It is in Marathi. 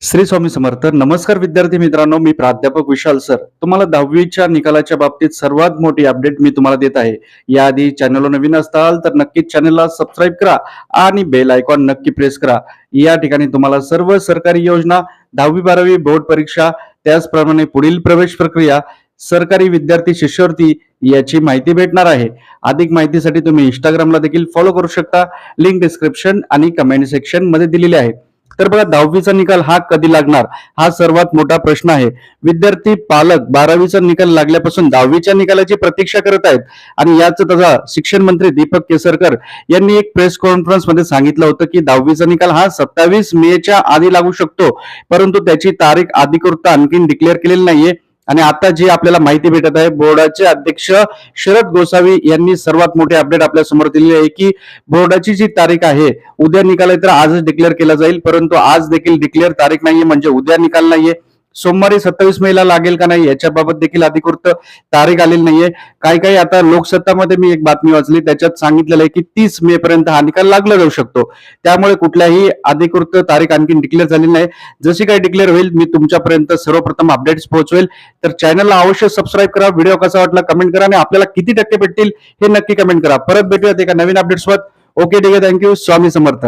श्री स्वामी समर्थ. नमस्कार विद्यार्थी मित्रांनो, मी प्राध्यापक विशाल सर. तुम्हाला 10वीच्या निकालाच्या बाबतीत सर्वात मोठी अपडेट मी तुम्हाला देत आहे. याआधी चॅनलवर नवीन असताल तर नक्कीच चॅनलला सबस्क्राईब करा आणि बेल आयकॉन नक्की प्रेस करा. या ठिकाणी तुम्हाला सर्व सरकारी योजना, 10वी-12वी बोर्ड परीक्षा, त्याचप्रमाणे पुढील प्रवेश प्रक्रिया, सरकारी विद्यार्थी शिष्यवृत्ती याची माहिती भेटणार आहे. अधिक माहितीसाठी तुम्ही इंस्टाग्रामला देखील फॉलो करू शकता. लिंक डिस्क्रिप्शन आणि कमेंट सेक्शन मध्ये दिलेली आहे. तर बघा, 10वीचा निकाल हा कधी लागणार हा सर्वात मोठा प्रश्न आहे. विद्यार्थी पालक 12वीचा निकाल लागल्यापासून 10वीच्या निकालाची प्रतीक्षा करत आहेत आणि याच तसा शिक्षण मंत्री दीपक केसरकर यांनी एक प्रेस कॉन्फरन्स मध्ये सांगितलं होतं की 10वीचा निकाल हा 27 मेच्या आधी लागू शकतो, परंतु त्याची तारीख अधिकृत आणखी डिक्लेअर केलेली नाहीये. आणि आता जी आपल्याला माहिती भेटत आहे, बोर्डाचे अध्यक्ष शरद गोसावी यांनी सर्वात मोठे अपडेट आपल्या समोर दिलेली आहे की बोर्डाची जी तारीख आहे, उद्या निकाल आहे तर आजच डिक्लेअर केला जाईल, परंतु आज देखील डिक्लेअर तारीख नाहीये, म्हणजे उद्या निकाल नाहीये. सोमवारी 27 मेला लागेल का नाही याच्याबाबत देखील अधिकृत तारीख आलेली नाहीये. काही काही आता लोकसत्तामध्ये मी एक बातमी वाचली, त्याच्यात सांगितलेलं आहे की 30 मे पर्यंत हा निकाल लागला जाऊ शकतो. त्यामुळे कुठल्याही अधिकृत तारीख आणखी डिक्लेअर झालेली नाही. जशी काही डिक्लेअर होईल मी तुमच्यापर्यंत सर्वप्रथम अपडेट्स पोहोचवेल. तर चॅनलला अवश्य सबस्क्राईब करा. व्हिडिओ कसा वाटला कमेंट करा आणि आपल्याला किती टक्के भेटतील हे नक्की कमेंट करा. परत भेटूयात एका नवीन अपडेट्सवर. ओके, ठीक आहे. थँक्यू. स्वामी समर्थ.